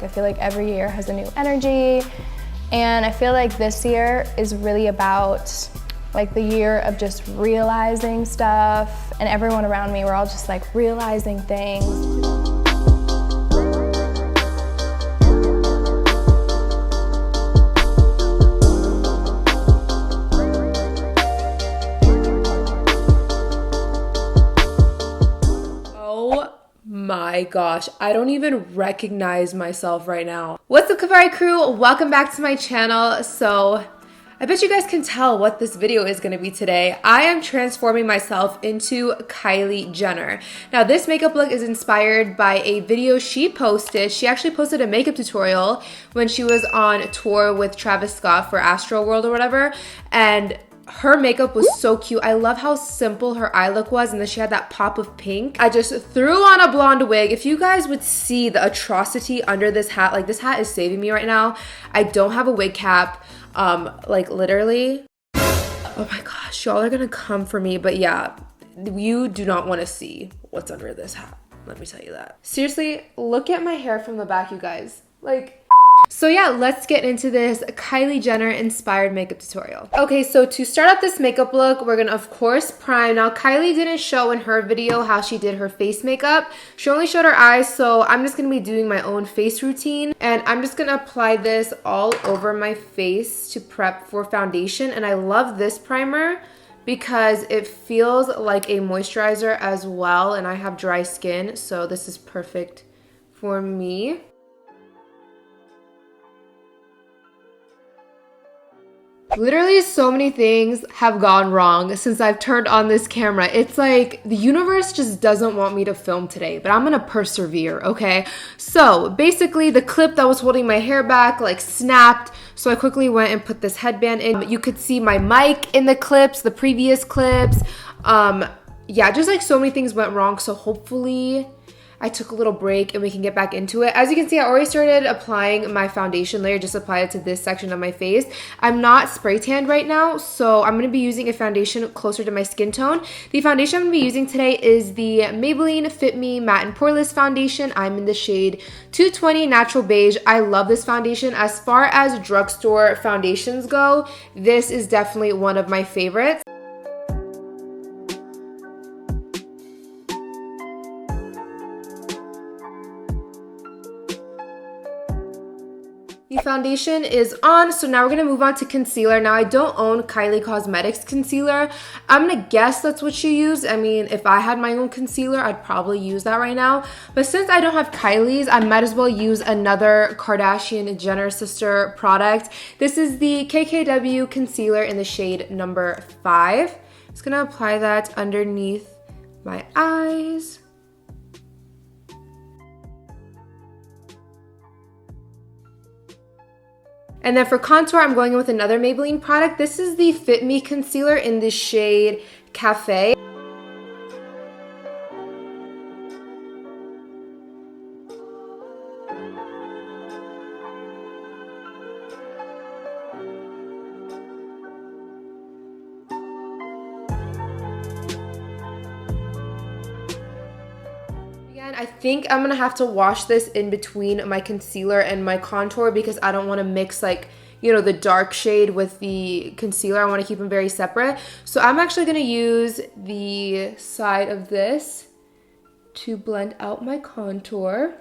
I feel like every year has a new energy, and I feel like this year is really about like the year of just realizing stuff, and everyone around me, we're all just like realizing things. My gosh, I don't even recognize myself right now. What's up, Kavari crew? Welcome back to my channel. So I bet you guys can tell what this video is going to be today. I am transforming myself into Kylie Jenner. Now, this makeup look is inspired by a video she posted. She actually posted a makeup tutorial when she was on tour with Travis Scott for Astroworld or whatever, and her makeup was so cute. I love how simple her eye look was, and then she had that pop of pink. I just threw on a blonde wig. If you guys would see the atrocity under this hat, like this hat is saving me right now. I don't have a wig cap, like literally. Oh my gosh, y'all are gonna come for me, but yeah, you do not want to see what's under this hat. Let me tell you that. Seriously, look at my hair from the back, you guys. Like, so yeah, let's get into this Kylie Jenner inspired makeup tutorial. Okay, so to start out this makeup look, we're gonna of course prime. Now, Kylie didn't show in her video how she did her face makeup. She only showed her eyes, so I'm just gonna be doing my own face routine. And I'm just gonna apply this all over my face to prep for foundation. And I love this primer because it feels like a moisturizer as well. And I have dry skin, so this is perfect for me. Literally so many things have gone wrong since I've turned on this camera. It's like the universe just doesn't want me to film today, but I'm gonna persevere, okay? So basically the clip that was holding my hair back like snapped, so I quickly went and put this headband in. You could see my mic in the clips, the previous clips. Yeah, just like so many things went wrong, so hopefully I took a little break and we can get back into it. As you can see, I already started applying my foundation layer, just applied it to this section of my face. I'm not spray tanned right now, so I'm going to be using a foundation closer to my skin tone. The foundation I'm going to be using today is the Maybelline Fit Me Matte and Poreless Foundation. I'm in the shade 220 Natural Beige. I love this foundation. As far as drugstore foundations go, this is definitely one of my favorites. The foundation is on, so now we're gonna move on to concealer. Now, I don't own Kylie Cosmetics concealer. I'm gonna guess that's what she used. I mean, if I had my own concealer, I'd probably use that right now. But since I don't have Kylie's, I might as well use another Kardashian Jenner sister product. This is the KKW concealer in the shade number 5. Just gonna apply that underneath my eyes. And then for contour, I'm going in with another Maybelline product. This is the Fit Me concealer in the shade Cafe. I think I'm gonna have to wash this in between my concealer and my contour because I don't want to mix like, you know, the dark shade with the concealer. I want to keep them very separate. So I'm actually gonna use the side of this to blend out my contour.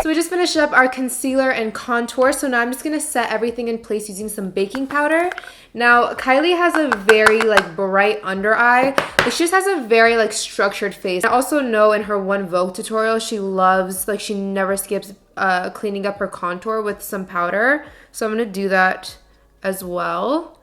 So we just finished up our concealer and contour. So now I'm just gonna set everything in place using some baking powder. Now, Kylie has a very like bright under eye, but she just has a very like structured face. I also know in her One Vogue tutorial, she loves, like she never skips cleaning up her contour with some powder. So I'm gonna do that as well.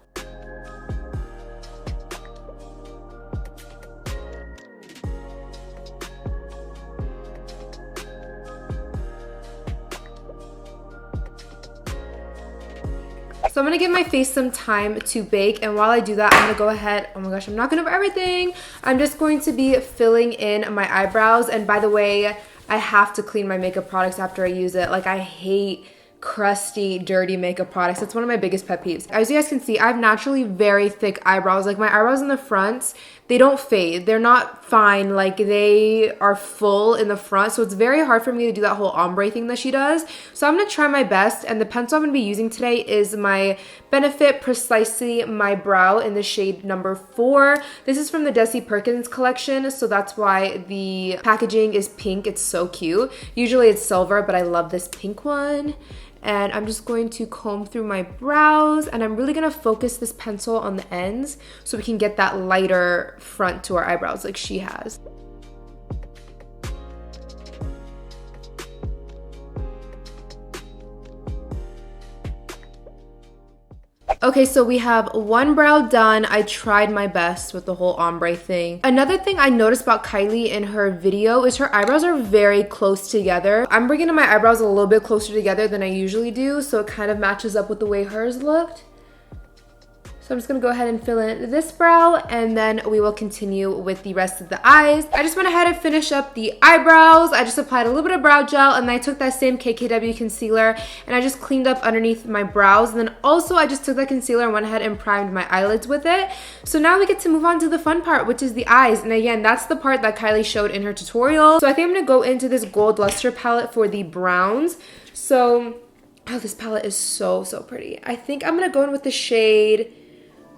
So I'm gonna give my face some time to bake, and while I do that, I'm gonna go ahead, oh my gosh, I'm not gonna over everything. I'm just going to be filling in my eyebrows, and by the way, I have to clean my makeup products after I use it. Like, I hate crusty, dirty makeup products. That's one of my biggest pet peeves. As you guys can see, I have naturally very thick eyebrows. Like, my eyebrows in the front, they don't fade. They're not fine. Like, they are full in the front. So it's very hard for me to do that whole ombre thing that she does. So I'm going to try my best. And the pencil I'm going to be using today is my Benefit Precisely My Brow in the shade number 4. This is from the Desi Perkins collection. So that's why the packaging is pink. It's so cute. Usually it's silver, but I love this pink one. And I'm just going to comb through my brows, and I'm really gonna focus this pencil on the ends so we can get that lighter front to our eyebrows like she has. Okay, so we have one brow done. I tried my best with the whole ombre thing. Another thing I noticed about Kylie in her video is her eyebrows are very close together. I'm bringing my eyebrows a little bit closer together than I usually do, so it kind of matches up with the way hers looked. So I'm just gonna go ahead and fill in this brow, and then we will continue with the rest of the eyes. I just went ahead and finished up the eyebrows. I just applied a little bit of brow gel, and then I took that same KKW concealer and I just cleaned up underneath my brows. And then also I just took that concealer and went ahead and primed my eyelids with it. So now we get to move on to the fun part, which is the eyes. And again, that's the part that Kylie showed in her tutorial. So I think I'm gonna go into this Gold Luster palette for the browns. So, oh, this palette is so pretty. I think I'm gonna go in with the shade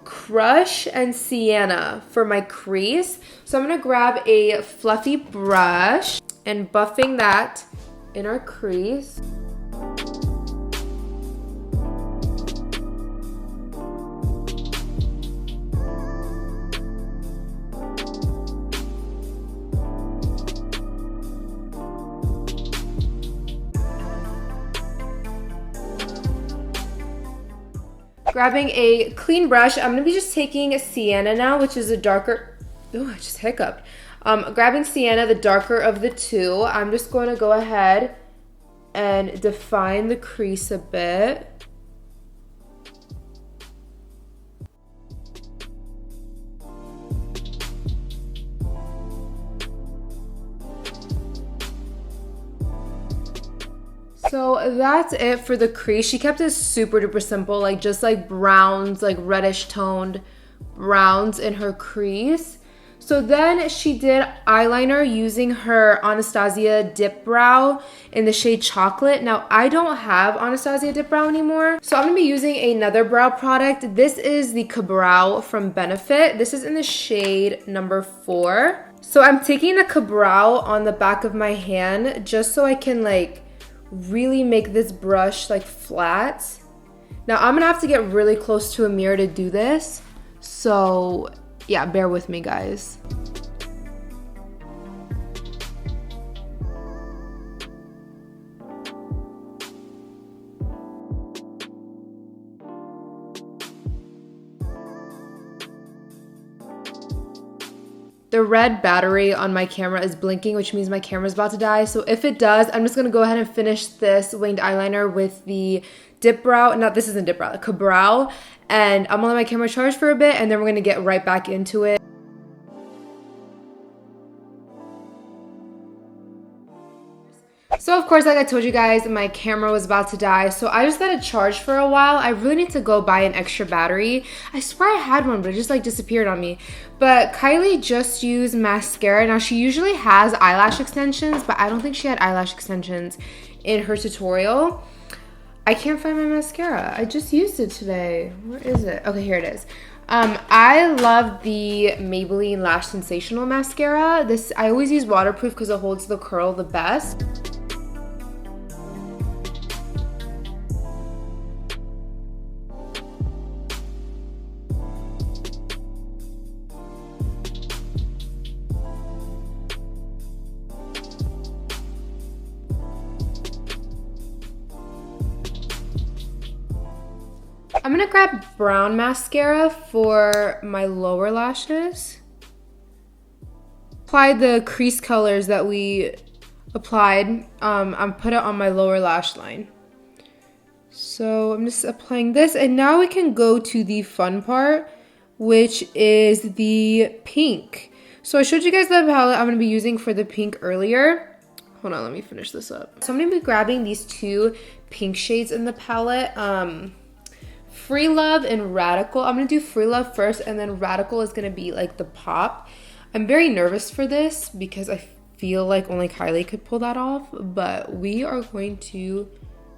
Crush and Sienna for my crease. So I'm gonna grab a fluffy brush and buffing that in our crease. Grabbing a clean brush, I'm gonna be just taking Sienna now, which is a darker, oh, I just hiccuped. Grabbing Sienna, the darker of the two. I'm just going to go ahead and define the crease a bit. So that's it for the crease. She kept it super duper simple, like just like browns, like reddish toned browns in her crease. So then she did eyeliner using her Anastasia Dip Brow in the shade Chocolate. Now I don't have Anastasia Dip Brow anymore, so I'm gonna be using another brow product. This is the Kabrow from Benefit. This is in the shade number 4. So I'm taking the Kabrow on the back of my hand just so I can like really make this brush like flat. Now I'm gonna have to get really close to a mirror to do this, so yeah, bear with me guys. The red battery on my camera is blinking, which means my camera's about to die. So if it does, I'm just gonna go ahead and finish this winged eyeliner with the Dip Brow. No, this isn't Dip Brow, the Kabrow. And I'm gonna let my camera charge for a bit, and then we're gonna get right back into it. So of course, like I told you guys, my camera was about to die, so I just let it charge for a while. I really need to go buy an extra battery. I swear I had one, but it just like disappeared on me. But Kylie just used mascara. Now she usually has eyelash extensions, but I don't think she had eyelash extensions in her tutorial. I can't find my mascara. I just used it today. Where is it? Okay, here it is. I love the Maybelline Lash Sensational Mascara. This I always use waterproof because it holds the curl the best. I'm gonna grab brown mascara for my lower lashes. Apply the crease colors that we applied. I put it on my lower lash line. So I'm just applying this, and now we can go to the fun part, which is the pink. So I showed you guys the palette I'm going to be using for the pink earlier. Hold on, let me finish this up. So I'm going to be grabbing these two pink shades in the palette. Free Love and Radical. I'm going to do Free Love first, and then Radical is going to be like the pop. I'm very nervous for this because I feel like only Kylie could pull that off, but we are going to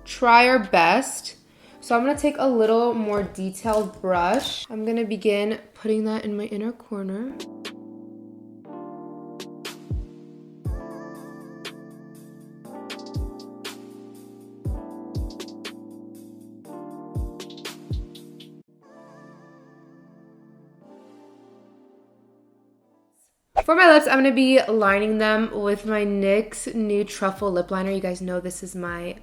try our best. So I'm going to take a little more detailed brush. I'm going to begin putting that in my inner corner. For my lips, I'm going to be lining them with my NYX Nude Truffle Lip Liner. You guys know this is my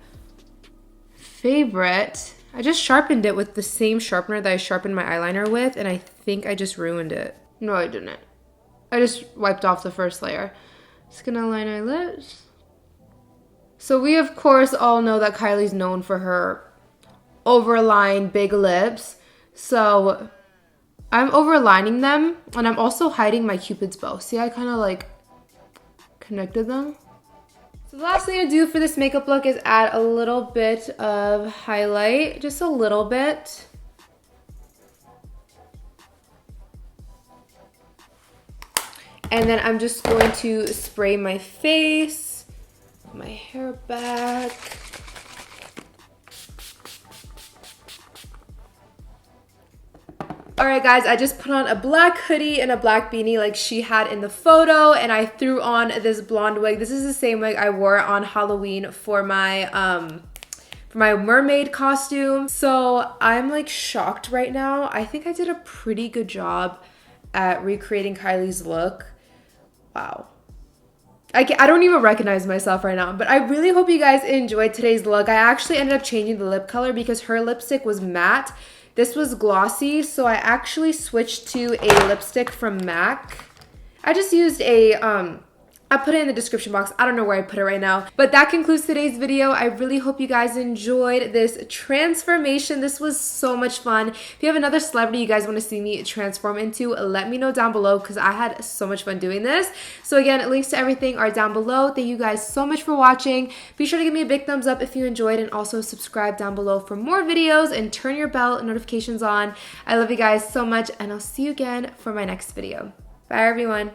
favorite. I just sharpened it with the same sharpener that I sharpened my eyeliner with, and I think I just ruined it. No, I didn't. I just wiped off the first layer. Just gonna line my lips. So we, of course, all know that Kylie's known for her overline big lips. So I'm overlining them, and I'm also hiding my Cupid's bow. See, I kind of like connected them. So the last thing to do for this makeup look is add a little bit of highlight, just a little bit. And then I'm just going to spray my face, my hair back. Alright guys, I just put on a black hoodie and a black beanie like she had in the photo, and I threw on this blonde wig. This is the same wig I wore on Halloween for my mermaid costume. So I'm like shocked right now. I think I did a pretty good job at recreating Kylie's look. Wow. I don't even recognize myself right now, but I really hope you guys enjoyed today's look. I actually ended up changing the lip color because her lipstick was matte. This was glossy, so I actually switched to a lipstick from MAC. I just used a, I put it in the description box. I don't know where I put it right now. But that concludes today's video. I really hope you guys enjoyed this transformation. This was so much fun. If you have another celebrity you guys want to see me transform into, let me know down below because I had so much fun doing this. So again, links to everything are down below. Thank you guys so much for watching. Be sure to give me a big thumbs up if you enjoyed, and also subscribe down below for more videos and turn your bell notifications on. I love you guys so much, and I'll see you again for my next video. Bye everyone.